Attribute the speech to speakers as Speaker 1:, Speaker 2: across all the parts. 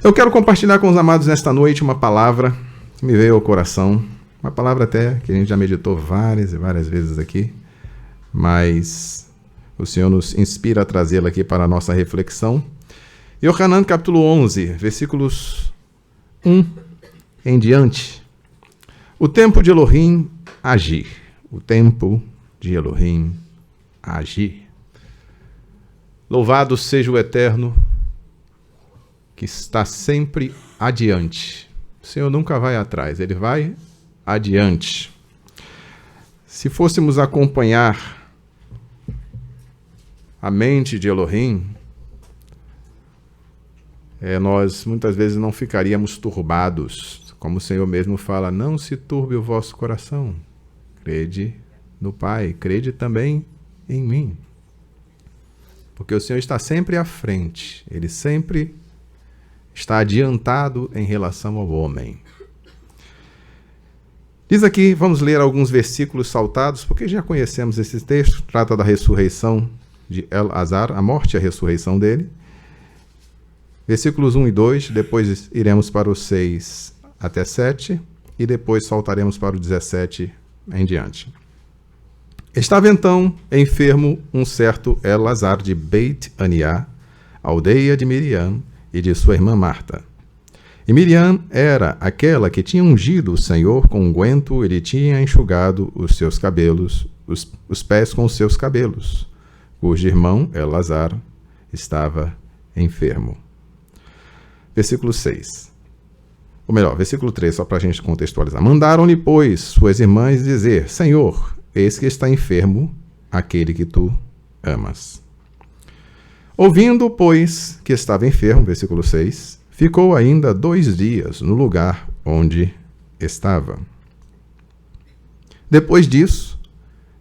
Speaker 1: Eu quero compartilhar com os amados nesta noite uma palavra que me veio ao coração, uma palavra até que a gente já meditou várias e várias vezes aqui, mas o Senhor nos inspira a trazê-la aqui para a nossa reflexão. Yohanan capítulo 11, versículos 1 em diante. O tempo de Elohim agir. O tempo de Elohim agir. Louvado seja o Eterno, que está sempre adiante. O Senhor nunca vai atrás, Ele vai adiante. Se fôssemos acompanhar a mente de Elohim, nós muitas vezes não ficaríamos turbados. Como o Senhor mesmo fala, não se turbe o vosso coração. Crede no Pai, crede também em mim. Porque o Senhor está sempre à frente, Ele sempre está adiantado em relação ao homem. Diz aqui, vamos ler alguns versículos saltados, porque já conhecemos esse texto, trata da ressurreição de Elazar, a morte e a ressurreição dele. Versículos 1 e 2, depois iremos para os 6 até 7, e depois saltaremos para o 17 em diante. Estava então enfermo um certo Elazar de Beit Aniá, aldeia de Miriam e de sua irmã Marta. E Miriam era aquela que tinha ungido o Senhor com unguento e lhe tinha enxugado os seus cabelos, os pés com os seus cabelos, cujo irmão Elazar estava enfermo. Versículo 6. Ou melhor, versículo 3, só para a gente contextualizar. Mandaram-lhe, pois, suas irmãs dizer: Senhor, eis que está enfermo aquele que tu amas. Ouvindo, pois, que estava enfermo, versículo 6, ficou ainda 2 dias no lugar onde estava. Depois disso,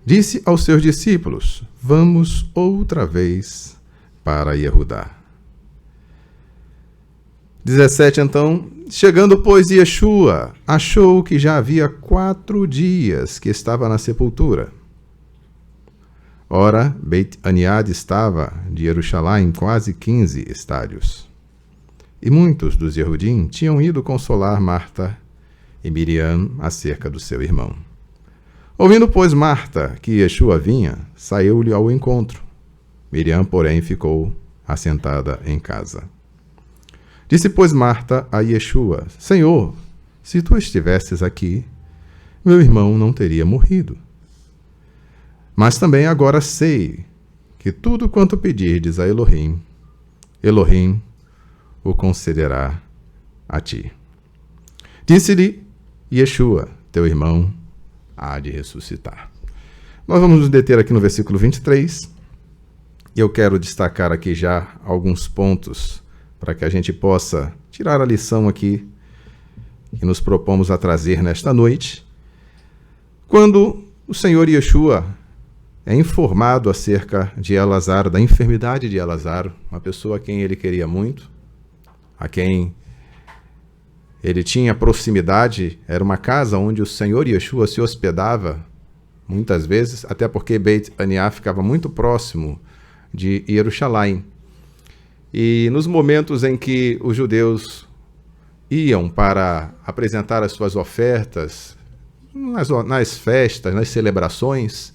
Speaker 1: disse aos seus discípulos: Vamos outra vez para Yehudá. 17, então, chegando, pois, Yeshua, achou que já havia 4 dias que estava na sepultura. Ora, Beit Aniá estava de Jerusalém quase 15 estádios. E muitos dos Yehudim tinham ido consolar Marta e Miriam acerca do seu irmão. Ouvindo, pois, Marta que Yeshua vinha, saiu-lhe ao encontro. Miriam, porém, ficou assentada em casa. Disse, pois, Marta a Yeshua: Senhor, se tu estivesses aqui, meu irmão não teria morrido. Mas também agora sei que tudo quanto pedirdes a Elohim, Elohim o concederá a ti. Disse-lhe Yeshua: teu irmão há de ressuscitar. Nós vamos nos deter aqui no versículo 23. E eu quero destacar aqui já alguns pontos para que a gente possa tirar a lição aqui que nos propomos a trazer nesta noite. Quando o Senhor Yeshua é informado acerca de Elazar, da enfermidade de Elazar, uma pessoa a quem ele queria muito, a quem ele tinha proximidade, era uma casa onde o Senhor Yeshua se hospedava muitas vezes, até porque Beit Aniá ficava muito próximo de Jerusalém. E nos momentos em que os judeus iam para apresentar as suas ofertas, nas festas, nas celebrações,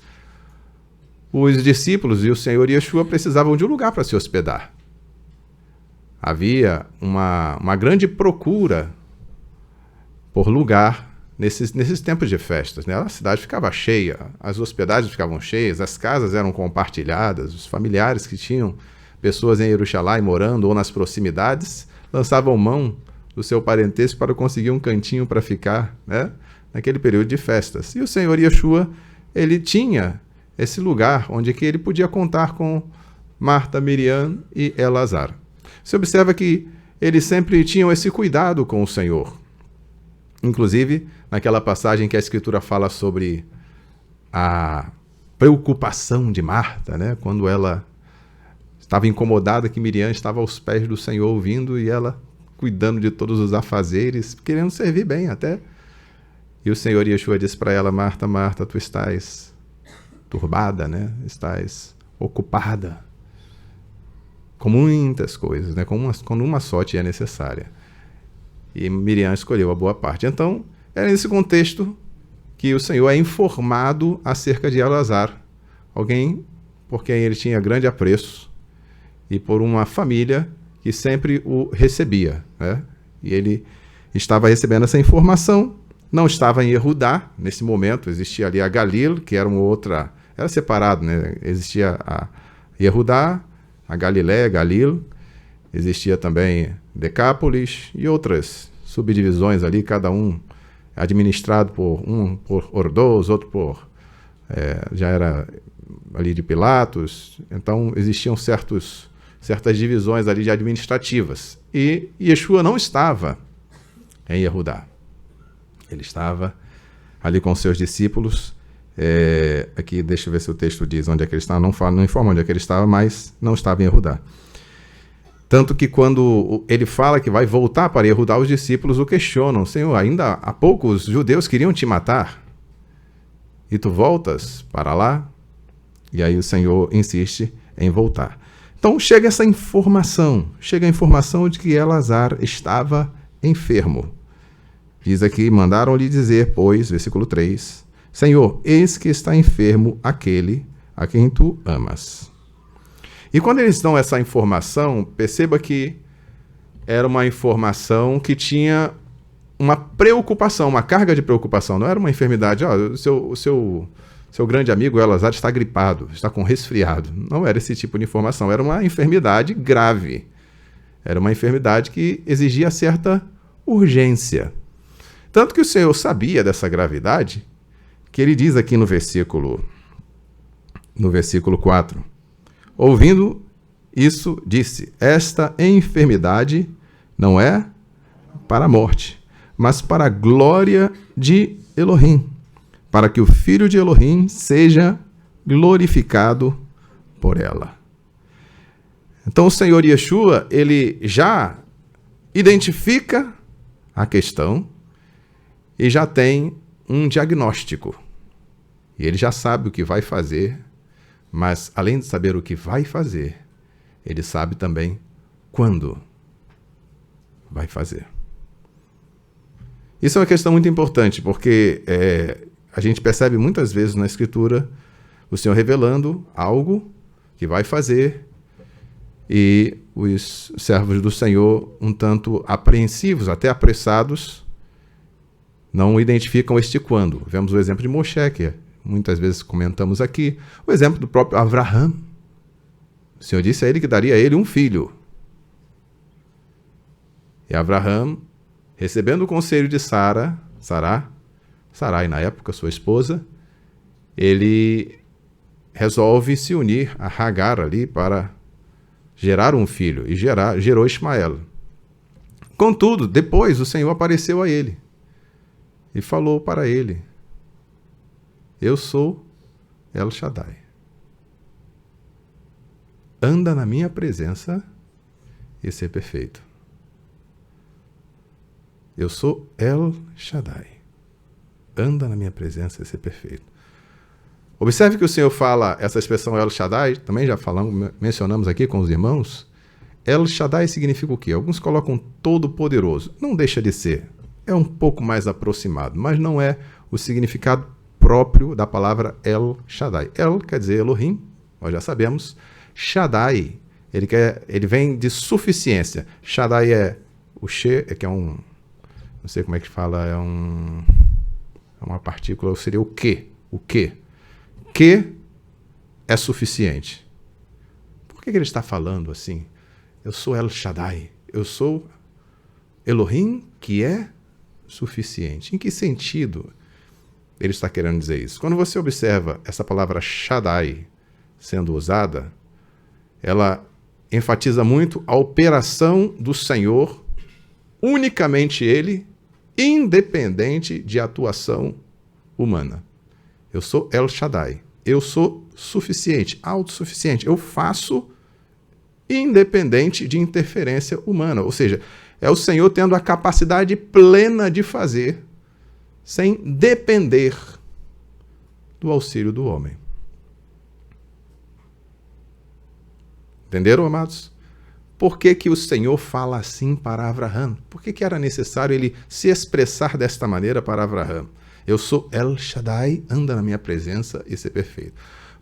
Speaker 1: os discípulos e o Senhor Yeshua precisavam de um lugar para se hospedar. Havia uma grande procura por lugar nesses tempos de festas, né? A cidade ficava cheia, as hospedagens ficavam cheias, as casas eram compartilhadas, os familiares que tinham pessoas em Jerusalém morando ou nas proximidades lançavam mão do seu parentesco para conseguir um cantinho para ficar, né, naquele período de festas. E o Senhor Yeshua, ele tinha esse lugar onde que ele podia contar com Marta, Miriam e Elazar. Você observa que eles sempre tinham esse cuidado com o Senhor. Inclusive, naquela passagem que a Escritura fala sobre a preocupação de Marta, né, quando ela estava incomodada que Miriam estava aos pés do Senhor ouvindo e ela cuidando de todos os afazeres, querendo servir bem até. E o Senhor Yeshua disse para ela: Marta, Marta, tu estás turbada, né? Estás ocupada com muitas coisas, né? Quando uma só te é necessária. E Miriam escolheu a boa parte. Então, é nesse contexto que o Senhor é informado acerca de Elazar, alguém por quem ele tinha grande apreço e por uma família que sempre o recebia, né? E ele estava recebendo essa informação, não estava em Yehudá nesse momento, existia ali a Galil, que era uma outra, era separado, né? Existia a Yehudá, a Galiléia, Galil, existia também Decápolis e outras subdivisões ali, cada um administrado por Ordós, outro já era ali de Pilatos. Então existiam certas divisões ali de administrativas. E Yeshua não estava em Yehudá. Ele estava ali com seus discípulos. Aqui, deixa eu ver se o texto diz onde é que ele estava. Não informa onde é que ele estava, mas não estava em Yehudá. Tanto que quando ele fala que vai voltar para Yehudá, os discípulos o questionam: Senhor, ainda há pouco os judeus queriam te matar e tu voltas para lá? E aí o Senhor insiste em voltar. Então chega a informação de que Elazar estava enfermo. Diz aqui: mandaram-lhe dizer, pois, versículo 3, Senhor, eis que está enfermo aquele a quem tu amas. E quando eles dão essa informação, perceba que era uma informação que tinha uma preocupação, uma carga de preocupação. Não era uma enfermidade, o seu grande amigo Elazar está gripado, está com resfriado. Não era esse tipo de informação, era uma enfermidade grave. Era uma enfermidade que exigia certa urgência. Tanto que o Senhor sabia dessa gravidade, que ele diz aqui no versículo 4, ouvindo isso, disse: esta enfermidade não é para a morte, mas para a glória de Elohim, para que o Filho de Elohim seja glorificado por ela. Então o Senhor Yeshua, ele já identifica a questão e já tem um diagnóstico. E ele já sabe o que vai fazer, mas além de saber o que vai fazer, ele sabe também quando vai fazer. Isso é uma questão muito importante, porque a gente percebe muitas vezes na Escritura o Senhor revelando algo que vai fazer e os servos do Senhor, um tanto apreensivos, até apressados, não identificam este quando. Vemos o exemplo de Moshe, que muitas vezes comentamos aqui, o exemplo do próprio Avraham. O Senhor disse a ele que daria a ele um filho. E Avraham, recebendo o conselho de Sarai, na época sua esposa, ele resolve se unir a Hagar ali para gerar um filho, e gerou Ismael. Contudo, depois o Senhor apareceu a ele e falou para ele: eu sou El Shaddai. Anda na minha presença e ser perfeito. Eu sou El Shaddai. Anda na minha presença e ser perfeito. Observe que o Senhor fala essa expressão El Shaddai, também já mencionamos aqui com os irmãos. El Shaddai significa o quê? Alguns colocam todo-poderoso. Não deixa de ser. É um pouco mais aproximado, mas não é o significado próprio da palavra El Shaddai. El quer dizer Elohim, nós já sabemos. Shaddai, ele vem de suficiência. Shaddai é o She, que é um, não sei como é que fala, é uma partícula, seria o que? O que? Que é suficiente. Por que ele está falando assim? Eu sou El Shaddai, eu sou Elohim que é suficiente. Em que sentido ele está querendo dizer isso? Quando você observa essa palavra Shaddai sendo usada, ela enfatiza muito a operação do Senhor, unicamente ele, independente de atuação humana. Eu sou El Shaddai, eu sou suficiente, autossuficiente, eu faço independente de interferência humana, ou seja, é o Senhor tendo a capacidade plena de fazer sem depender do auxílio do homem. Entenderam, amados? por que que o Senhor fala assim para Abraão? Por que que era necessário ele se expressar desta maneira para Abraão? Eu sou El Shaddai, anda na minha presença e ser perfeito.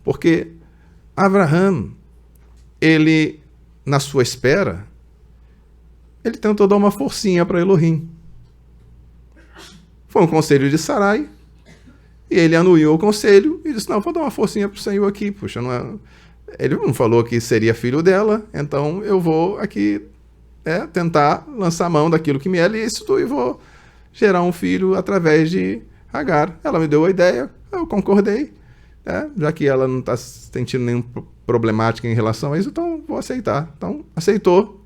Speaker 1: Porque Abraão, ele, na sua espera, ele tentou dar uma forcinha para Elohim. Foi um conselho de Sarai, e ele anuiu o conselho e disse, não, vou dar uma forcinha para o Senhor aqui. Puxa, não é... Ele não falou que seria filho dela, então eu vou aqui tentar lançar mão daquilo que me é lícito e vou gerar um filho através de Agar. Ela me deu a ideia, eu concordei, já que ela não está sentindo nenhuma problemática em relação a isso, então vou aceitar. Então aceitou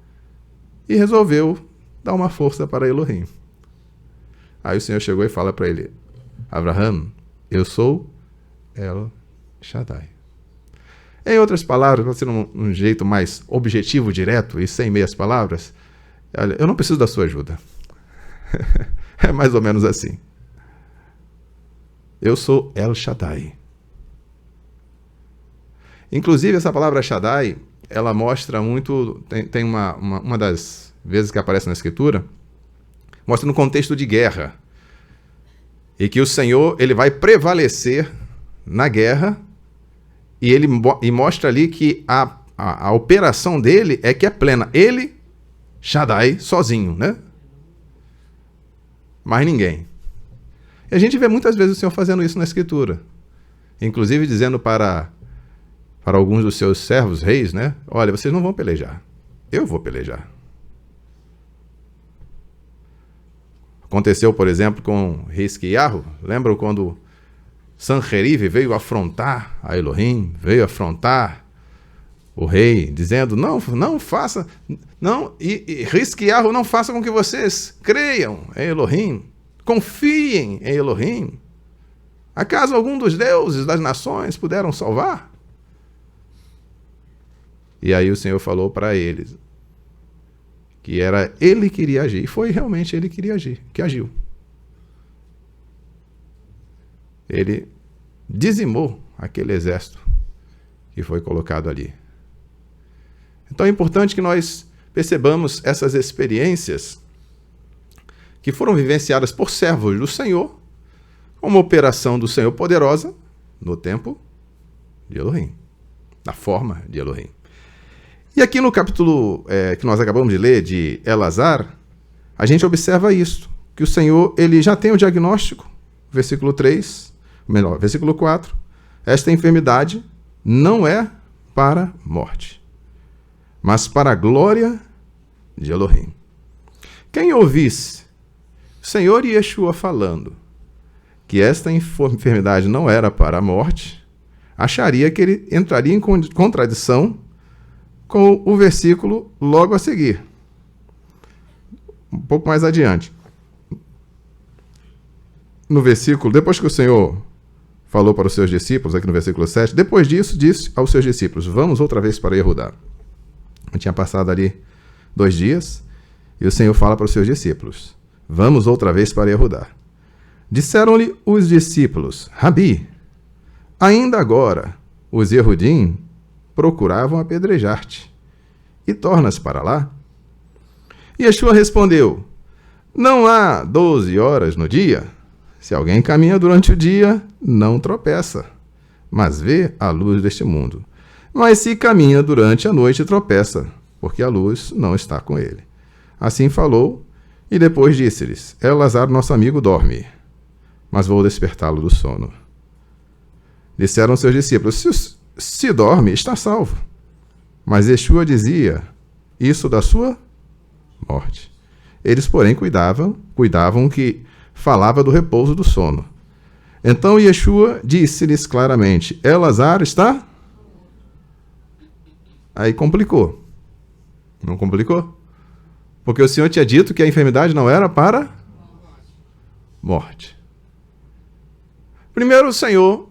Speaker 1: e resolveu dar uma força para Elohim. Aí o Senhor chegou e fala para ele, Abraão, eu sou El Shaddai. Em outras palavras, para ser um jeito mais objetivo, direto e sem meias palavras, olha, eu não preciso da sua ajuda. É mais ou menos assim. Eu sou El Shaddai. Inclusive, essa palavra Shaddai, ela mostra muito, tem uma das vezes que aparece na Escritura, mostra no contexto de guerra. E que o Senhor, ele vai prevalecer na guerra, e mostra ali que a operação dele é que é plena. Ele, Shaddai, sozinho, né? Mais ninguém. E a gente vê muitas vezes o Senhor fazendo isso na Escritura. Inclusive dizendo para alguns dos seus servos, reis, né? Olha, vocês não vão pelejar. Eu vou pelejar. Aconteceu, por exemplo, com Hisquiarro. Lembram quando Sancherive veio afrontar a Elohim, veio afrontar o rei, dizendo, não faça, não, e Hisquiarro, não faça com que vocês creiam em Elohim, confiem em Elohim. Acaso algum dos deuses das nações puderam salvar? E aí o Senhor falou para eles que era ele que iria agir, e foi realmente ele que iria agir, que agiu. Ele dizimou aquele exército que foi colocado ali. Então é importante que nós percebamos essas experiências que foram vivenciadas por servos do Senhor, uma operação do Senhor poderosa no tempo de Elohim, na forma de Elohim. E aqui no capítulo que nós acabamos de ler, de Elazar, a gente observa isso, que o Senhor ele já tem o diagnóstico, versículo 4, esta enfermidade não é para morte, mas para a glória de Elohim. Quem ouvisse o Senhor Yeshua falando que esta enfermidade não era para a morte, acharia que ele entraria em contradição com o versículo logo a seguir. Um pouco mais adiante. No versículo, depois que o Senhor falou para os seus discípulos, aqui no versículo 7, depois disso, disse aos seus discípulos, vamos outra vez para Yehudá. Tinha passado ali 2 dias, e o Senhor fala para os seus discípulos, vamos outra vez para Yehudá. Disseram-lhe os discípulos, Rabi, ainda agora os Yehudim procuravam apedrejar-te, e tornas para lá? E Yeshua respondeu, não há 12 horas no dia? Se alguém caminha durante o dia, não tropeça, mas vê a luz deste mundo. Mas se caminha durante a noite, tropeça, porque a luz não está com ele. Assim falou, e depois disse-lhes, Elazar, nosso amigo, dorme, mas vou despertá-lo do sono. Disseram seus discípulos, se dorme, está salvo. Mas Yeshua dizia isso da sua morte. Eles, porém, cuidavam que falava do repouso do sono. Então Yeshua disse-lhes claramente, Elazar está... Aí complicou. Não complicou? Porque o Senhor tinha dito que a enfermidade não era para morte. Primeiro o Senhor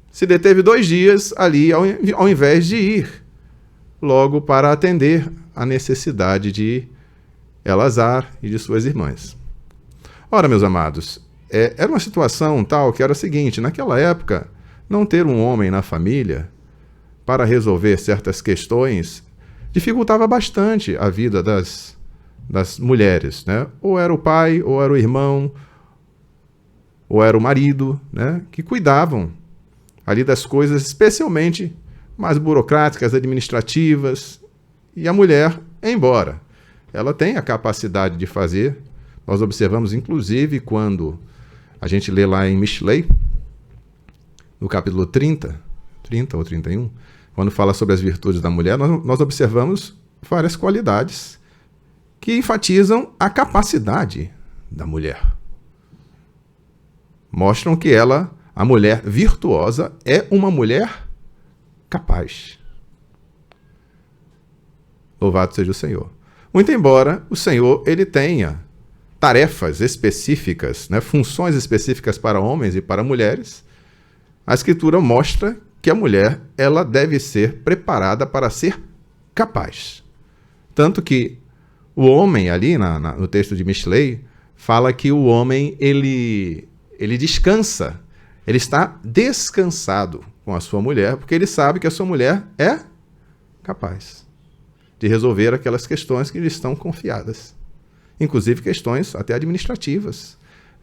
Speaker 1: se deteve 2 dias ali, ao invés de ir logo para atender a necessidade de Elazar e de suas irmãs. Ora, meus amados, era uma situação tal que era o seguinte, naquela época, não ter um homem na família para resolver certas questões dificultava bastante a vida das mulheres, né? Ou era o pai, ou era o irmão, ou era o marido, né? Que cuidavam ali das coisas, especialmente mais burocráticas, administrativas, e a mulher, embora ela tenha a capacidade de fazer, nós observamos inclusive quando a gente lê lá em Mishlei, no capítulo 30 ou 31, quando fala sobre as virtudes da mulher, nós observamos várias qualidades que enfatizam a capacidade da mulher. Mostram que ela, a mulher virtuosa, é uma mulher capaz. Louvado seja o Senhor. Muito embora o Senhor ele tenha tarefas específicas, né, funções específicas para homens e para mulheres, a Escritura mostra que a mulher ela deve ser preparada para ser capaz. Tanto que o homem ali, no texto de Mishlei, fala que o homem ele descansa, ele está descansado com a sua mulher, porque ele sabe que a sua mulher é capaz de resolver aquelas questões que lhe estão confiadas. Inclusive questões até administrativas.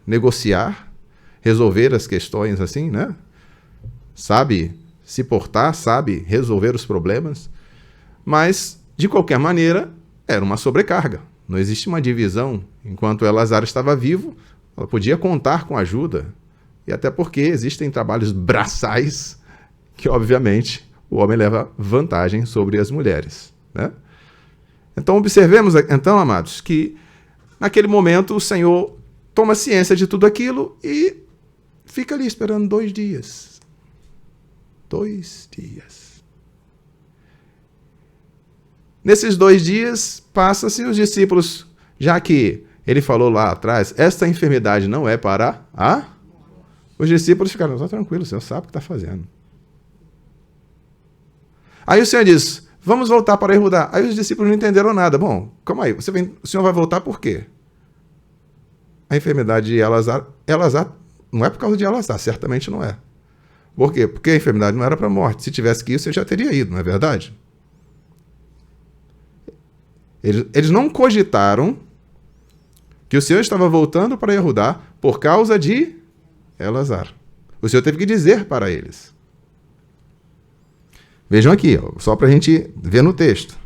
Speaker 1: Negociar, resolver as questões assim, né? Sabe se portar, sabe resolver os problemas. Mas, de qualquer maneira, era uma sobrecarga. Não existe uma divisão. Enquanto Elazar estava vivo, ela podia contar com ajuda. E até porque existem trabalhos braçais que, obviamente, o homem leva vantagem sobre as mulheres, né? Então, observemos, então, amados, que naquele momento o Senhor toma ciência de tudo aquilo e fica ali esperando 2 dias. 2 dias. Nesses 2 dias, passa-se os discípulos, já que ele falou lá atrás, esta enfermidade não é para a... Os discípulos ficaram, está tranquilo, o Senhor sabe o que está fazendo. Aí o Senhor diz, vamos voltar para Judá. Aí os discípulos não entenderam nada. Bom, calma aí, o Senhor vai voltar por quê? A enfermidade de Elazar não é por causa de Elazar, certamente não é. Por quê? Porque a enfermidade não era para a morte. Se tivesse que ir, você já teria ido, não é verdade? Eles não cogitaram que o Senhor estava voltando para Judá por causa de Elazar. O Senhor teve que dizer para eles. Vejam aqui, ó, só para a gente ver no texto.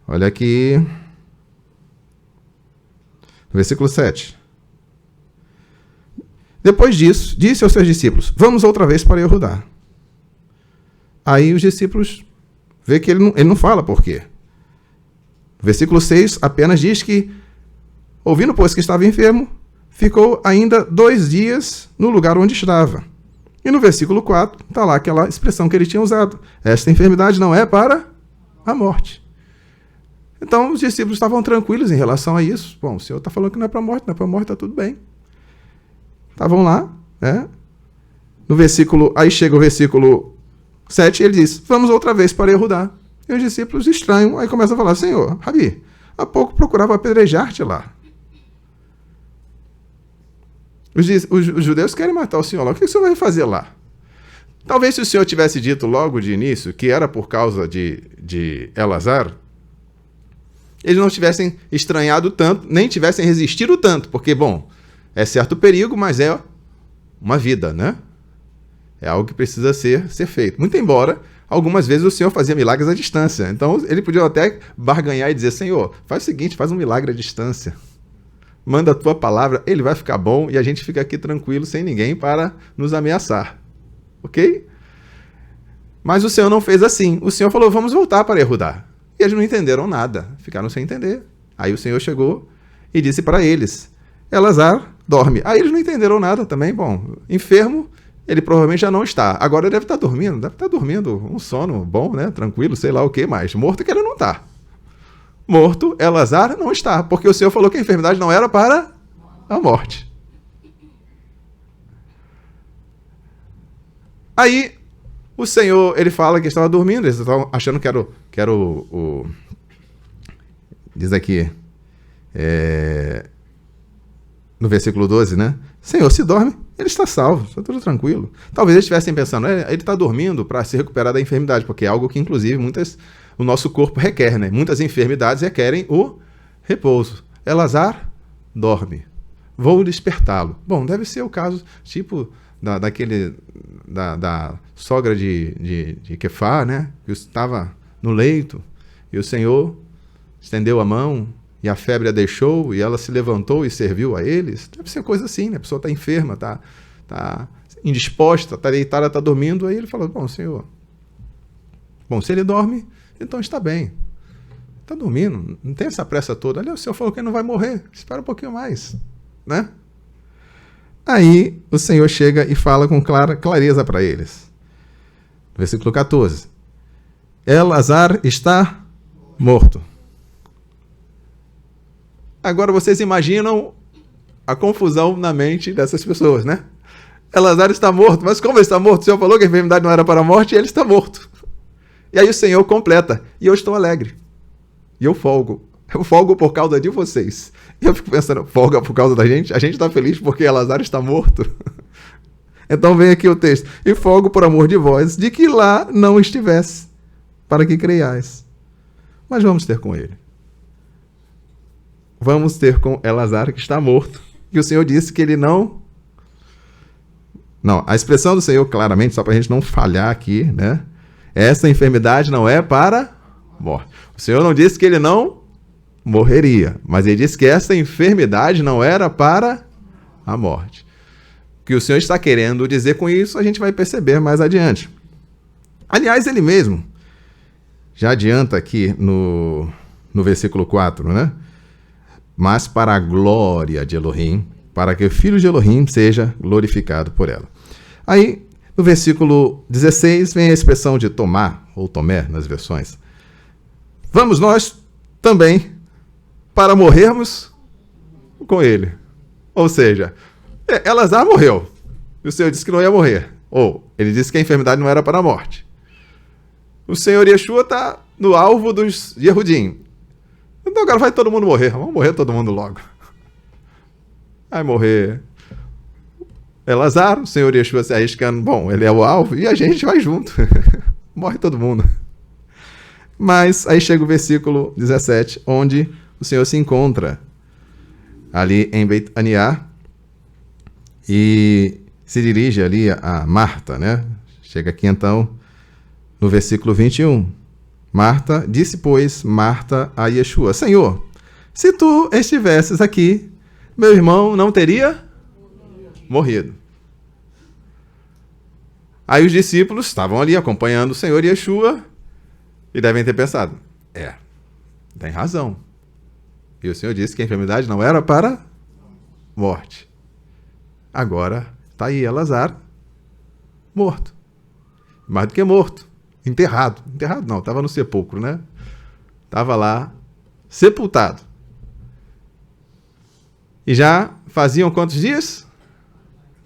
Speaker 1: Olha aqui, no versículo 7. Depois disso, disse aos seus discípulos, vamos outra vez para Judá. Aí os discípulos vê que ele não fala por quê. O versículo 6 apenas diz que, ouvindo, pois, que estava enfermo, ficou ainda 2 dias no lugar onde estava. E no versículo 4 está lá aquela expressão que ele tinha usado. Esta enfermidade não é para a morte. Então os discípulos estavam tranquilos em relação a isso. Bom, o Senhor está falando que não é para a morte, não é para a morte, está tudo bem. Estavam lá, né? Aí chega o versículo 7 e ele diz, vamos outra vez para Judá. E os discípulos estranham, aí começam a falar, Senhor, Rabi, há pouco procurava apedrejar-te lá. Os judeus querem matar o Senhor lá. O que o Senhor vai fazer lá? Talvez se o Senhor tivesse dito logo de início que era por causa de Elazar, eles não tivessem estranhado tanto, nem tivessem resistido tanto, porque, bom, é certo perigo, mas é uma vida, né? É algo que precisa ser feito. Muito embora, algumas vezes o Senhor fazia milagres à distância. Então, ele podia até barganhar e dizer, Senhor, faz o seguinte, faz um milagre à distância. Manda a tua palavra, ele vai ficar bom e a gente fica aqui tranquilo, sem ninguém para nos ameaçar. Ok? Mas o Senhor não fez assim. O Senhor falou, vamos voltar para Judá. E eles não entenderam nada, ficaram sem entender. Aí o Senhor chegou e disse para eles, Elazar dorme. Aí eles não entenderam nada também. Bom, enfermo, ele provavelmente já não está. Agora ele deve estar dormindo um sono bom, né? Tranquilo, sei lá o que mais. Morto que ele não está. Morto, Elazar não está, porque o Senhor falou que a enfermidade não era para a morte. Aí, o Senhor, ele fala que estava dormindo, eles estavam achando que era o diz aqui, no versículo 12, né? Senhor, se dorme, ele está salvo, está tudo tranquilo. Talvez eles estivessem pensando, ele está dormindo para se recuperar da enfermidade, porque é algo que, inclusive, o nosso corpo requer, né? Muitas enfermidades requerem o repouso. Elazar dorme. Vou despertá-lo. Bom, deve ser o caso tipo da sogra de Quefá, né? Que estava no leito e o Senhor estendeu a mão e a febre a deixou e ela se levantou e serviu a eles. Deve ser coisa assim, né? A pessoa está enferma, está indisposta, está deitada, está dormindo. Aí ele fala, bom, Senhor, se ele dorme, então está bem. Está dormindo, não tem essa pressa toda. Ali o Senhor falou que ele não vai morrer, espera um pouquinho mais, né? Aí o Senhor chega e fala com clareza para eles. Versículo 14. Elazar está morto. Agora vocês imaginam a confusão na mente dessas pessoas, né? Elazar está morto, mas como ele está morto? O Senhor falou que a enfermidade não era para a morte e ele está morto. E aí o Senhor completa, e eu estou alegre. E eu folgo. Eu folgo por causa de vocês. E eu fico pensando, folga por causa da gente? A gente está feliz porque Elazar está morto? Então vem aqui o texto. E folgo por amor de vós, de que lá não estivesse, para que creiais. Mas vamos ter com ele. Vamos ter com Elazar, que está morto. E o Senhor disse que ele não... Não, a expressão do Senhor, claramente, só para a gente não falhar aqui, né? Essa enfermidade não é para morte. O Senhor não disse que ele não morreria, mas ele disse que essa enfermidade não era para a morte. O que o Senhor está querendo dizer com isso, a gente vai perceber mais adiante. Aliás, ele mesmo já adianta aqui no versículo 4, né? Mas para a glória de Elohim, para que o Filho de Elohim seja glorificado por ela. Aí, no versículo 16, vem a expressão de tomar, ou tomé, nas versões. Vamos nós também para morrermos com ele. Ou seja, Elazar morreu. E o Senhor disse que não ia morrer. Ou, ele disse que a enfermidade não era para a morte. O Senhor Yeshua está no alvo dos Yehudim. Então agora vai todo mundo morrer. Vamos morrer todo mundo logo. Vai morrer Elazar, o Senhor Yeshua se arriscando. Bom, ele é o alvo e a gente vai junto. Morre todo mundo. Mas aí chega o versículo 17, onde o Senhor se encontra ali em Beit Aniá e se dirige ali a Marta, né? Chega aqui então no versículo 21. Marta, disse, pois, Marta a Yeshua, Senhor, se tu estivesses aqui, meu irmão não teria morrido. Aí os discípulos estavam ali acompanhando o Senhor Yeshua e devem ter pensado, tem razão. E o Senhor disse que a enfermidade não era para morte. Agora está aí Elazar morto. Mais do que morto. Enterrado. Enterrado não, estava no sepulcro, né? Estava lá, sepultado. E já faziam quantos dias?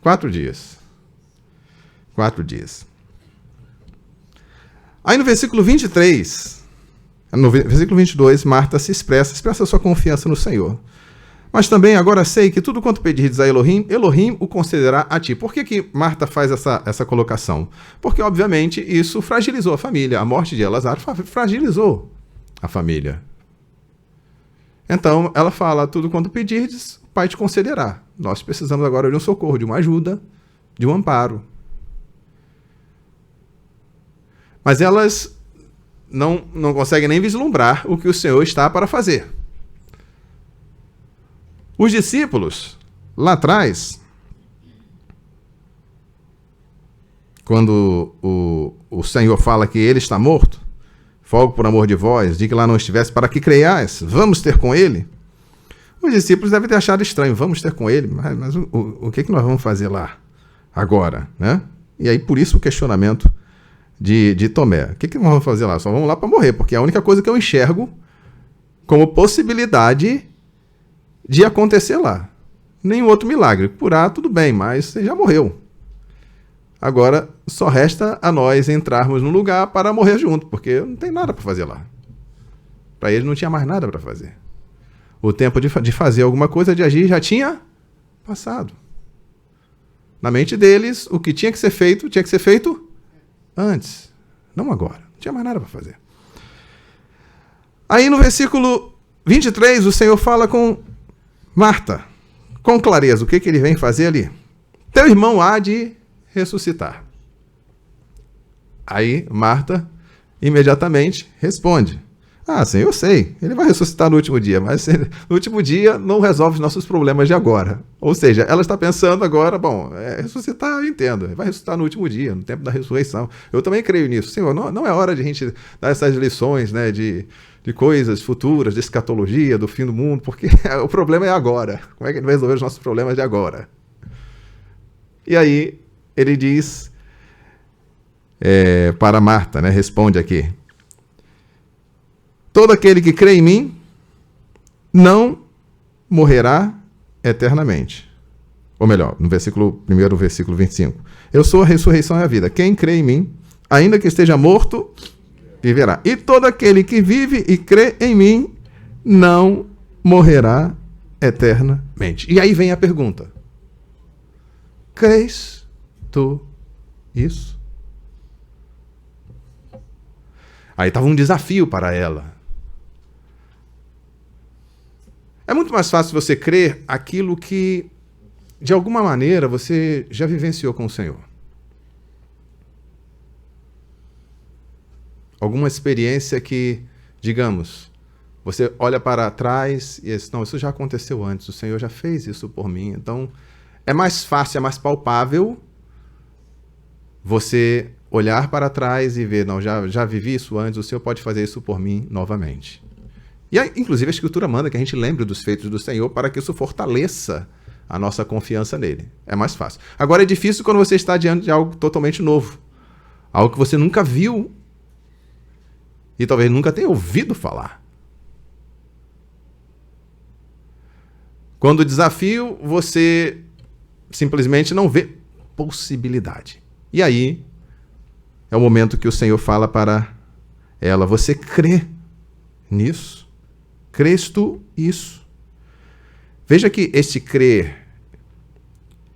Speaker 1: 4 dias. 4 dias. Aí no versículo 23, no versículo 22, Marta se expressa sua confiança no Senhor. Mas também agora sei que tudo quanto pedirdes a Elohim, Elohim o concederá a ti. Por que Marta faz essa colocação? Porque, obviamente, isso fragilizou a família. A morte de Elazar fragilizou a família. Então, ela fala, tudo quanto pedirdes, o Pai te concederá. Nós precisamos agora de um socorro, de uma ajuda, de um amparo. Mas elas não conseguem nem vislumbrar o que o Senhor está para fazer. Os discípulos, lá atrás, quando o Senhor fala que ele está morto, folgo por amor de vós, de que lá não estivesse, para que creiais, vamos ter com ele. Os discípulos devem ter achado estranho, vamos ter com ele, mas o que nós vamos fazer lá agora, né? E aí, por isso, o questionamento de Tomé. O que nós vamos fazer lá? Só vamos lá para morrer, porque é a única coisa que eu enxergo como possibilidade de acontecer lá. Nenhum outro milagre. Curar, tudo bem, mas você já morreu. Agora, só resta a nós entrarmos no lugar para morrer junto, porque não tem nada para fazer lá. Para ele não tinha mais nada para fazer. O tempo de fazer alguma coisa, de agir, já tinha passado. Na mente deles, o que tinha que ser feito antes, não agora. Não tinha mais nada para fazer. Aí no versículo 23, o Senhor fala com Marta, com clareza, o que ele vem fazer ali? Teu irmão há de ressuscitar. Aí Marta imediatamente responde, Senhor, eu sei, ele vai ressuscitar no último dia, mas no último dia não resolve os nossos problemas de agora. Ou seja, ela está pensando agora, ressuscitar eu entendo, vai ressuscitar no último dia, no tempo da ressurreição. Eu também creio nisso. Senhor, não é hora de a gente dar essas lições, né, de coisas futuras, de escatologia, do fim do mundo, porque o problema é agora. Como é que ele vai resolver os nossos problemas de agora? E aí ele diz para Marta, né, responde aqui, todo aquele que crê em mim não morrerá eternamente. Ou melhor, no primeiro versículo 25. Eu sou a ressurreição e a vida. Quem crê em mim, ainda que esteja morto, viverá. E todo aquele que vive e crê em mim não morrerá eternamente. E aí vem a pergunta. Crês tu isso? Aí estava um desafio para ela. É muito mais fácil você crer aquilo que, de alguma maneira, você já vivenciou com o Senhor. Alguma experiência que, digamos, você olha para trás e diz, não, isso já aconteceu antes, o Senhor já fez isso por mim. Então, é mais fácil, é mais palpável você olhar para trás e ver, não, já vivi isso antes, o Senhor pode fazer isso por mim novamente. E, inclusive, a Escritura manda que a gente lembre dos feitos do Senhor para que isso fortaleça a nossa confiança nele. É mais fácil. Agora, é difícil quando você está diante de algo totalmente novo. Algo que você nunca viu e talvez nunca tenha ouvido falar. Quando o desafio, você simplesmente não vê possibilidade. E aí, é o momento que o Senhor fala para ela, você crê nisso? Crês tu isso? Veja que este crer,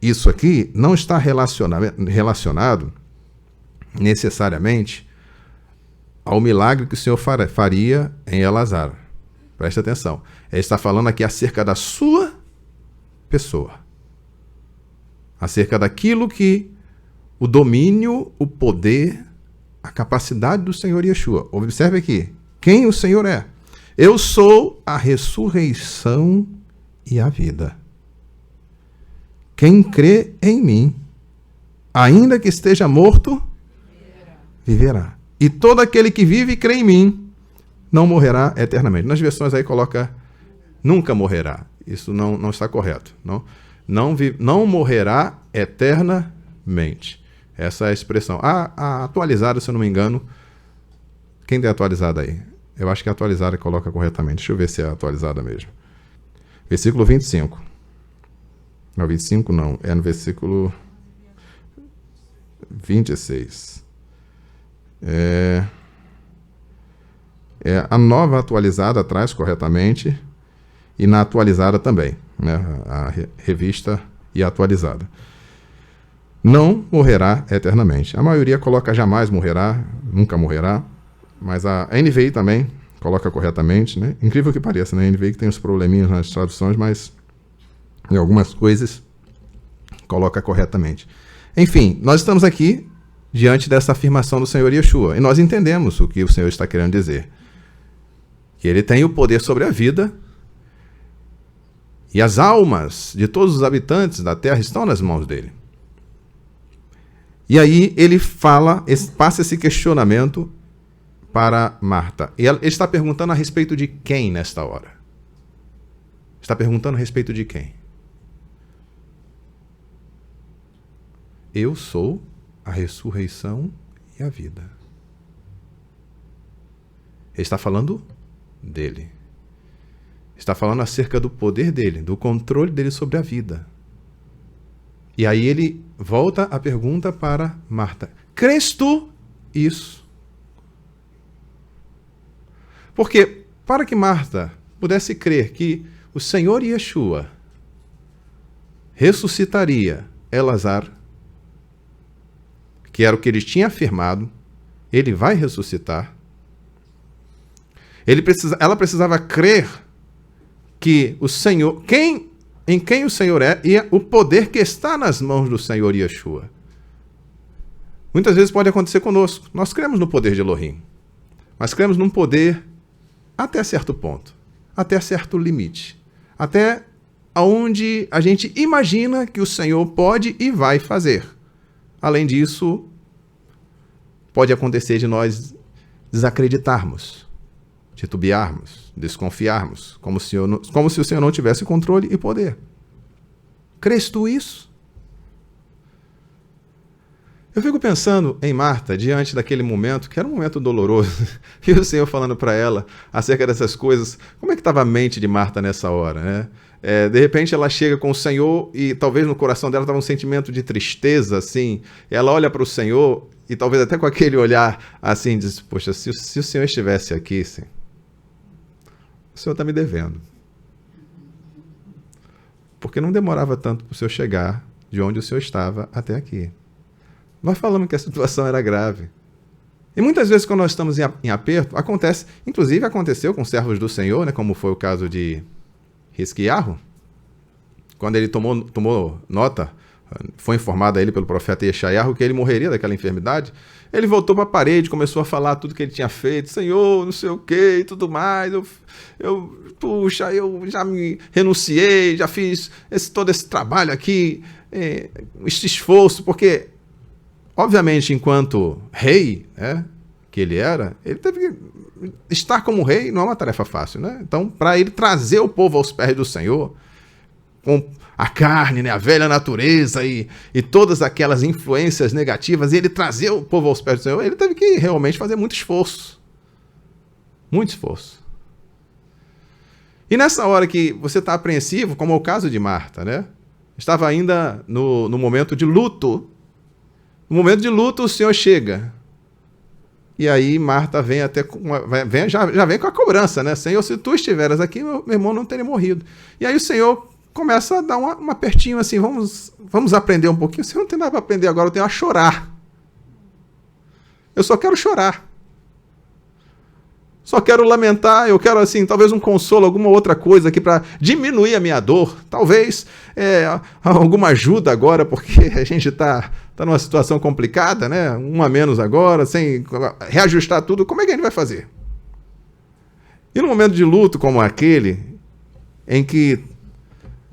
Speaker 1: isso aqui, não está relacionado necessariamente ao milagre que o Senhor faria em Elazar. Preste atenção. Ele está falando aqui acerca da sua pessoa. Acerca daquilo que o domínio, o poder, a capacidade do Senhor Yeshua. Observe aqui. Quem o Senhor é? Eu sou a ressurreição e a vida. Quem crê em mim, ainda que esteja morto, viverá. E todo aquele que vive e crê em mim, não morrerá eternamente. Nas versões aí coloca, nunca morrerá. Isso não está correto. Não morrerá eternamente. Essa é a expressão. A atualizada, se eu não me engano, quem tem atualizada aí? Eu acho que a atualizada coloca corretamente. Deixa eu ver se é a atualizada mesmo. Versículo 25. Não, 25 não. É no versículo 26. A nova atualizada traz corretamente e na atualizada também. Né? A revista e a atualizada. Não morrerá eternamente. A maioria coloca jamais morrerá, nunca morrerá. Mas a NVI também coloca corretamente, né? Incrível que pareça, né? A NVI que tem uns probleminhas nas traduções, mas em algumas coisas coloca corretamente. Enfim, nós estamos aqui diante dessa afirmação do Senhor Yeshua, e nós entendemos o que o Senhor está querendo dizer. Que ele tem o poder sobre a vida, e as almas de todos os habitantes da terra estão nas mãos dele. E aí ele passa esse questionamento para Marta. E ele está perguntando a respeito de quem nesta hora? Está perguntando a respeito de quem? Eu sou a ressurreição e a vida. Ele está falando dele. Está falando acerca do poder dele, do controle dele sobre a vida. E aí ele volta a pergunta para Marta. Crês tu isso? Porque para que Marta pudesse crer que o Senhor Yeshua ressuscitaria Elazar, que era o que ele tinha afirmado, ele vai ressuscitar. Ela precisava crer que o Senhor, em quem o Senhor é, e o poder que está nas mãos do Senhor Yeshua. Muitas vezes pode acontecer conosco. Nós cremos no poder de Elohim, mas cremos num poder até certo ponto, até certo limite, até aonde a gente imagina que o Senhor pode e vai fazer. Além disso, pode acontecer de nós desacreditarmos, titubearmos, desconfiarmos, como se o Senhor não tivesse controle e poder. Crês tu isso? Eu fico pensando em Marta, diante daquele momento, que era um momento doloroso, e o Senhor falando para ela acerca dessas coisas. Como é que estava a mente de Marta nessa hora, né? De repente ela chega com o Senhor e talvez no coração dela estava um sentimento de tristeza, assim. Ela olha para o Senhor e talvez até com aquele olhar assim, diz, poxa, se o Senhor estivesse aqui, sim, o Senhor está me devendo. Porque não demorava tanto para o Senhor chegar de onde o Senhor estava até aqui. Nós falamos que a situação era grave. E muitas vezes quando nós estamos em aperto, acontece, inclusive aconteceu com servos do Senhor, né, como foi o caso de Hisquiarro, quando ele tomou nota, foi informado a ele pelo profeta Yeshayahu que ele morreria daquela enfermidade, ele voltou para a parede, começou a falar tudo que ele tinha feito, Senhor, não sei o que e tudo mais, eu já me renunciei, já fiz todo esse trabalho aqui, esse esforço, porque, obviamente, enquanto rei, né, que ele era, ele teve que estar como rei, não é uma tarefa fácil, né? Então, para ele trazer o povo aos pés do Senhor, com a carne, né, a velha natureza e todas aquelas influências negativas, e ele trazer o povo aos pés do Senhor, ele teve que realmente fazer muito esforço. Muito esforço. E nessa hora que você está apreensivo, como é o caso de Marta, né? Estava ainda no momento de luto. No momento de luto, o Senhor chega. E aí Marta vem até já vem com a cobrança, né? Senhor, se tu estiveras aqui, meu irmão não teria morrido. E aí o Senhor começa a dar um apertinho assim, vamos aprender um pouquinho. Você não tem nada para aprender agora, eu tenho a chorar. Eu só quero chorar. Só quero lamentar, eu quero, assim, talvez um consolo, alguma outra coisa aqui para diminuir a minha dor. Talvez alguma ajuda agora, porque a gente está numa situação complicada, né? Um a menos agora, sem reajustar tudo. Como é que a gente vai fazer? E no momento de luto como aquele, em que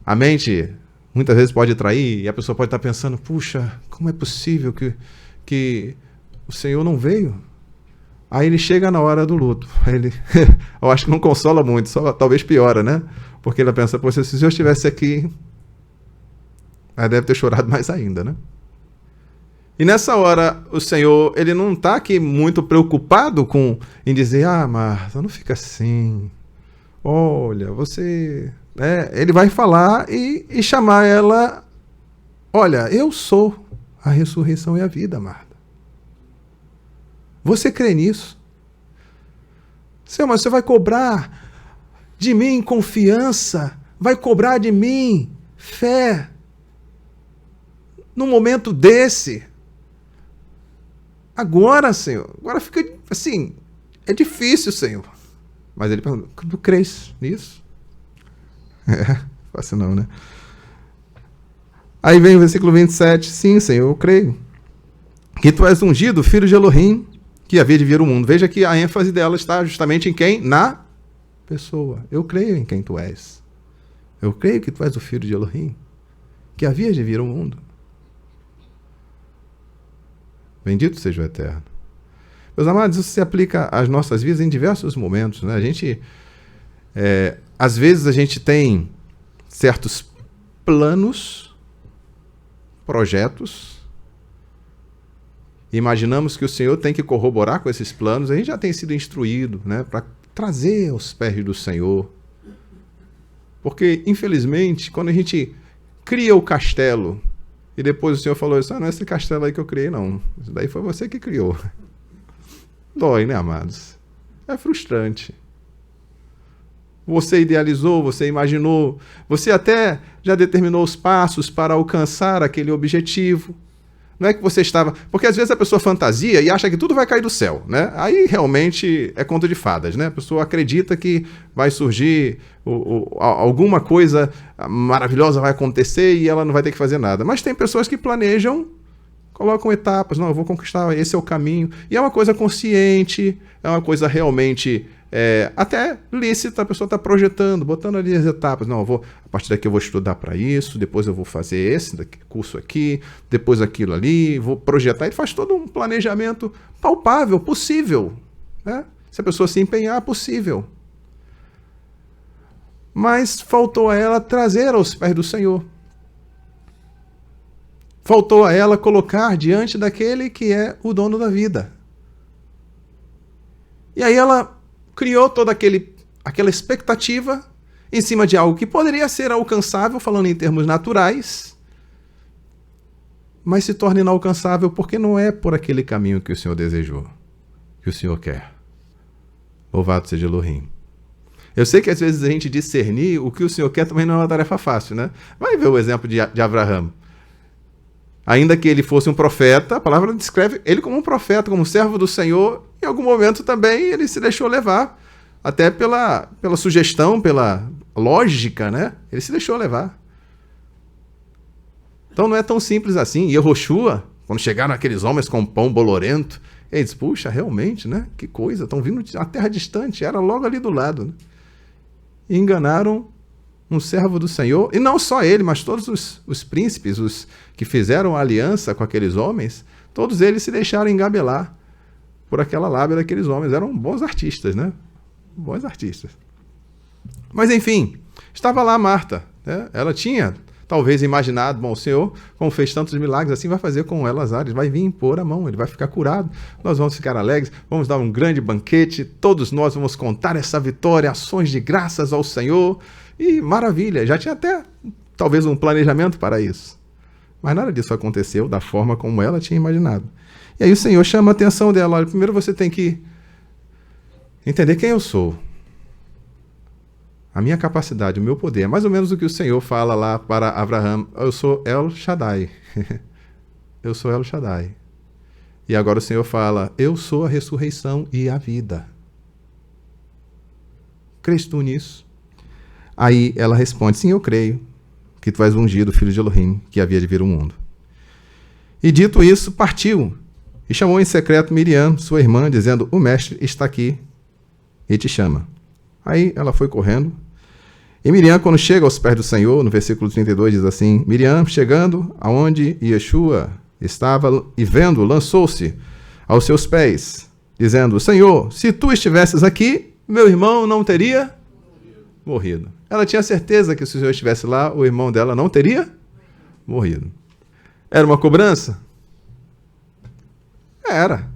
Speaker 1: a mente muitas vezes pode trair e a pessoa pode estar pensando, puxa, como é possível que o Senhor não veio? Aí ele chega na hora do luto. Eu acho que não consola muito, só talvez piora, né? Porque ele pensa, poxa, se eu estivesse aqui, aí deve ter chorado mais ainda, né? E nessa hora, o Senhor, ele não está aqui muito preocupado em dizer, Marta, não fica assim. Olha, você... ele vai falar e chamar ela, olha, eu sou a ressurreição e a vida, Marta. Você crê nisso? Senhor, mas você vai cobrar de mim confiança, vai cobrar de mim fé, num momento desse. Agora, Senhor, agora fica assim, é difícil, Senhor. Mas ele pergunta, tu crês nisso? Fácil não, né? Aí vem o versículo 27, sim, Senhor, eu creio. Que tu és ungido, filho de Elohim, que havia de vir ao mundo. Veja que a ênfase dela está justamente em quem? Na pessoa. Eu creio em quem tu és. Eu creio que tu és o filho de Elohim, que havia de vir ao mundo. Bendito seja o Eterno. Meus amados, isso se aplica às nossas vidas em diversos momentos, né? Às vezes a gente tem certos planos, projetos, imaginamos que o Senhor tem que corroborar com esses planos, a gente já tem sido instruído, né, para trazer aos pés do Senhor. Porque, infelizmente, quando a gente cria o castelo, e depois o Senhor falou isso, não é esse castelo aí que eu criei, não. Isso daí foi você que criou. Dói, né, amados? É frustrante. Você idealizou, você imaginou, você até já determinou os passos para alcançar aquele objetivo, Não é que você estava... Porque às vezes a pessoa fantasia e acha que tudo vai cair do céu, né? Aí realmente é conto de fadas, né? A pessoa acredita que vai surgir alguma coisa maravilhosa vai acontecer e ela não vai ter que fazer nada. Mas tem pessoas que planejam, colocam etapas. Não, eu vou conquistar, esse é o caminho. E é uma coisa consciente, é uma coisa realmente... até lícita, a pessoa está projetando, botando ali as etapas. Não, a partir daqui eu vou estudar para isso, depois eu vou fazer esse curso aqui, depois aquilo ali, vou projetar. E faz todo um planejamento palpável, possível. Né? Se a pessoa se empenhar, possível. Mas faltou a ela trazer aos pés do Senhor. Faltou a ela colocar diante daquele que é o dono da vida. E aí ela criou toda aquela expectativa em cima de algo que poderia ser alcançável, falando em termos naturais, mas se torna inalcançável porque não é por aquele caminho que o Senhor desejou, que o Senhor quer. Louvado seja Elohim. Eu sei que às vezes a gente discernir o que o Senhor quer também não é uma tarefa fácil, né? Vai ver o exemplo de Abraão. Ainda que ele fosse um profeta, a palavra descreve ele como um profeta, como servo do Senhor. Em algum momento também ele se deixou levar, até pela sugestão, pela lógica, né? Ele se deixou levar. Então não é tão simples assim. E Yehoshua, quando chegaram aqueles homens com pão bolorento, ele disse, puxa, realmente, né? Que coisa, estão vindo de uma terra distante, era logo ali do lado. Né? E enganaram um servo do Senhor, e não só ele, mas todos os príncipes, os que fizeram aliança com aqueles homens, todos eles se deixaram engabelar por aquela lábia daqueles homens. Eram bons artistas, né? Bons artistas. Mas, enfim, estava lá Marta. Né? Ela tinha, talvez, imaginado, bom, o Senhor, como fez tantos milagres, assim vai fazer com Elazar. Ele vai vir impor a mão, ele vai ficar curado. Nós vamos ficar alegres, vamos dar um grande banquete. Todos nós vamos contar essa vitória, ações de graças ao Senhor. E maravilha, já tinha até, talvez, um planejamento para isso. Mas nada disso aconteceu da forma como ela tinha imaginado. E aí o Senhor chama a atenção dela. Olha, primeiro você tem que entender quem eu sou. A minha capacidade, o meu poder. É mais ou menos o que o Senhor fala lá para Abraão. Eu sou El Shaddai. Eu sou El Shaddai. E agora o Senhor fala, eu sou a ressurreição e a vida. Crês tu nisso? Aí ela responde, sim, eu creio que tu és ungido, filho de Elohim, que havia de vir ao mundo. E dito isso, partiu e chamou em secreto Miriam, sua irmã, dizendo, o mestre está aqui e te chama. Aí ela foi correndo. E Miriam, quando chega aos pés do Senhor, no versículo 32 diz assim, Miriam, chegando aonde Yeshua estava e vendo, lançou-se aos seus pés, dizendo, Senhor, se tu estivesses aqui, meu irmão não teria morrido. Ela tinha certeza que se o Senhor estivesse lá, o irmão dela não teria morrido. Era uma cobrança? Era.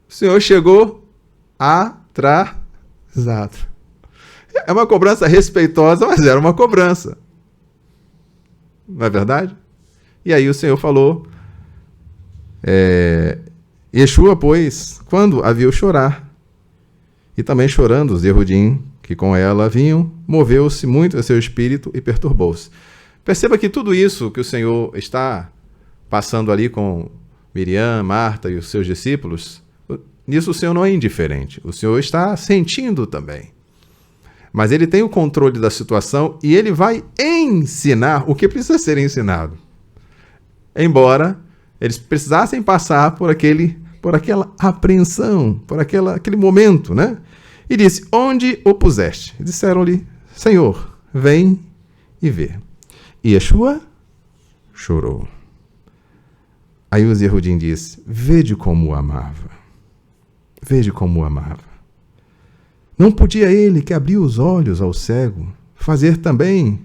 Speaker 1: O Senhor chegou atrasado. É uma cobrança respeitosa, mas era uma cobrança. Não é verdade? E aí o Senhor falou, Yeshua, pois, quando a viu chorar, e também chorando os Yehudim, que com ela vinham, moveu-se muito a seu espírito e perturbou-se. Perceba que tudo isso que o Senhor está passando ali com Miriam, Marta e os seus discípulos, nisso o Senhor não é indiferente. O Senhor está sentindo também. Mas ele tem o controle da situação e ele vai ensinar o que precisa ser ensinado. Embora eles precisassem passar por aquela apreensão, por aquele momento, né? E disse, onde o puseste? Disseram-lhe, Senhor, vem e vê. E Yeshua chorou. Aí os Yehudim disse, vede como o amava. Vede como o amava. Não podia ele, que abriu os olhos ao cego, fazer também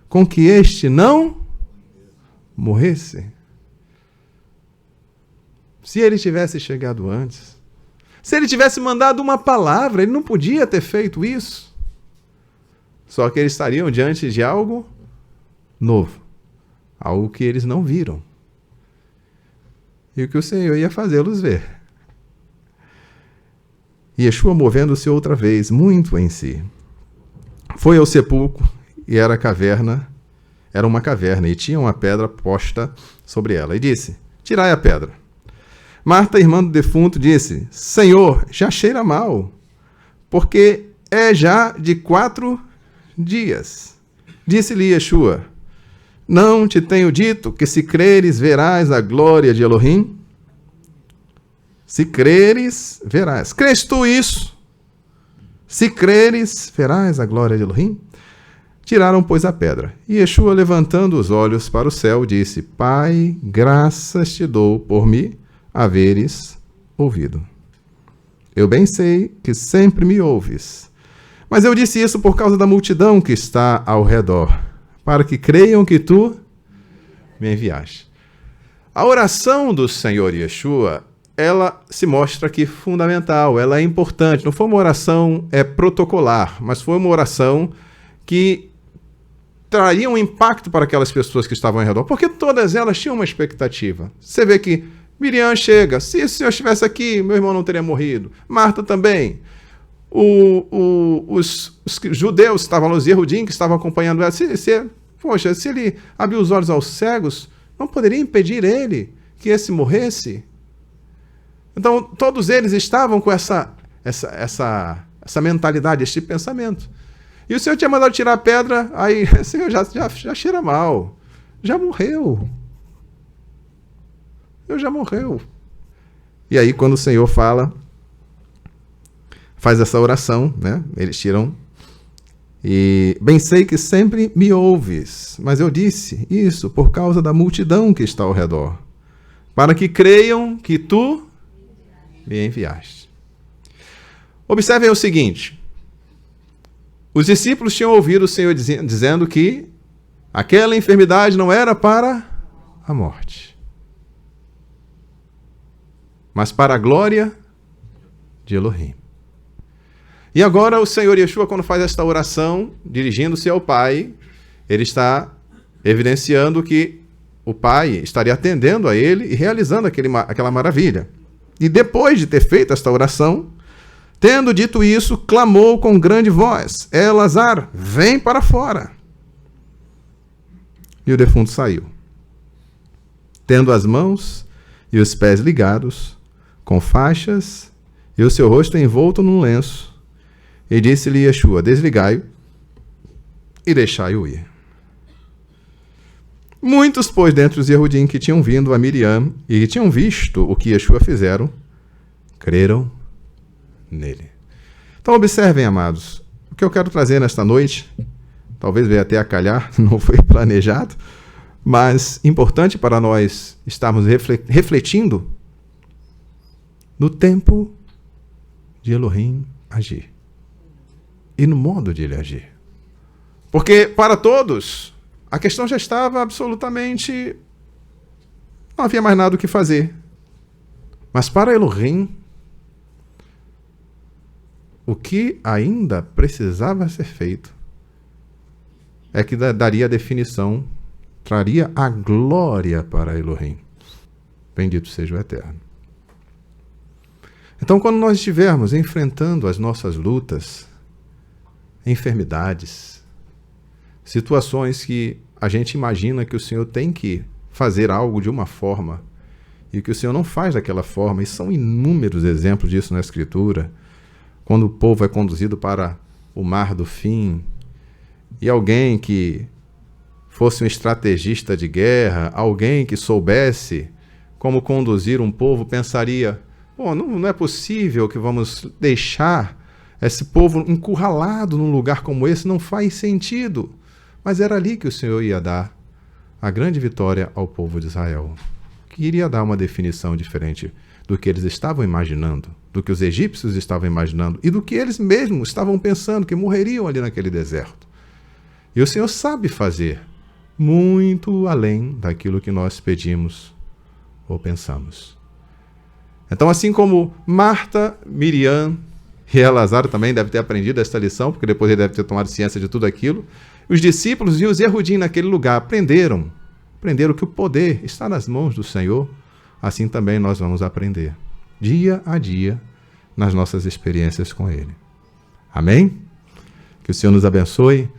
Speaker 1: com que este não morresse? Se ele tivesse chegado antes, se ele tivesse mandado uma palavra, ele não podia ter feito isso. Só que eles estariam diante de algo novo, algo que eles não viram. E o que o Senhor ia fazê-los ver. E Yeshua, movendo-se outra vez, muito em si, foi ao sepulcro, e era caverna, era uma caverna e tinha uma pedra posta sobre ela. E disse: tirai a pedra. Marta, irmã do defunto, disse: Senhor, já cheira mal, porque é já de 4 dias. Disse-lhe Yeshua: não te tenho dito que se creres verás a glória de Elohim? Se creres, verás. Crês tu isso? Se creres, verás a glória de Elohim? Tiraram, pois, a pedra. E Yeshua, levantando os olhos para o céu, disse: Pai, graças te dou por me haveres ouvido. Eu bem sei que sempre me ouves. Mas eu disse isso por causa da multidão que está ao redor, para que creiam que tu me enviaste. A oração do Senhor Yeshua, ela se mostra aqui fundamental, ela é importante. Não foi uma oração protocolar, mas foi uma oração que traria um impacto para aquelas pessoas que estavam ao redor, porque todas elas tinham uma expectativa. Você vê que Miriam chega: se o Senhor estivesse aqui, meu irmão não teria morrido. Marta também. Os judeus que estavam lá, os Yehudim que estavam acompanhando ela, se ele abriu os olhos aos cegos, não poderia impedir ele que esse morresse? Então, todos eles estavam com essa mentalidade, esse pensamento. E o Senhor tinha mandado tirar a pedra, aí o Senhor já cheira mal, já morreu. Já morreu. E aí, quando o Senhor faz essa oração, né? Eles tiram. E bem sei que sempre me ouves, mas eu disse isso por causa da multidão que está ao redor, para que creiam que tu me enviaste. Observem o seguinte: os discípulos tinham ouvido o Senhor dizendo que aquela enfermidade não era para a morte, mas para a glória de Elohim. E agora o Senhor Yeshua, quando faz esta oração, dirigindo-se ao Pai, ele está evidenciando que o Pai estaria atendendo a ele e realizando aquela maravilha. E depois de ter feito esta oração, tendo dito isso, clamou com grande voz: Elazar, vem para fora. E o defunto saiu, tendo as mãos e os pés ligados, com faixas, e o seu rosto envolto num lenço. E disse-lhe Yeshua: desligai-o e deixai-o ir. Muitos, pois, dentre os Yehudim que tinham vindo a Miriam e que tinham visto o que Yeshua fizeram, creram nele. Então observem, amados, o que eu quero trazer nesta noite, talvez venha até a calhar, não foi planejado, mas importante para nós estarmos refletindo no tempo de Elohim agir e no modo de ele agir. Porque para todos a questão já estava absolutamente... não havia mais nada o que fazer. Mas para Elohim, o que ainda precisava ser feito é que daria a definição, traria a glória para Elohim. Bendito seja o Eterno. Então, quando nós estivermos enfrentando as nossas lutas, enfermidades, situações que a gente imagina que o Senhor tem que fazer algo de uma forma e que o Senhor não faz daquela forma, e são inúmeros exemplos disso na Escritura, quando o povo é conduzido para o mar do fim, e alguém que fosse um estrategista de guerra, alguém que soubesse como conduzir um povo, pensaria: bom, não é possível que vamos deixar esse povo encurralado num lugar como esse, não faz sentido. Mas era ali que o Senhor ia dar a grande vitória ao povo de Israel, que iria dar uma definição diferente do que eles estavam imaginando, do que os egípcios estavam imaginando e do que eles mesmos estavam pensando que morreriam ali naquele deserto. E o Senhor sabe fazer muito além daquilo que nós pedimos ou pensamos. Então, assim como Marta, Miriam e Elazar também devem ter aprendido esta lição, porque depois ele deve ter tomado ciência de tudo aquilo, os discípulos e os Yehudim naquele lugar aprenderam que o poder está nas mãos do Senhor. Assim também nós vamos aprender, dia a dia, nas nossas experiências com Ele. Amém? Que o Senhor nos abençoe.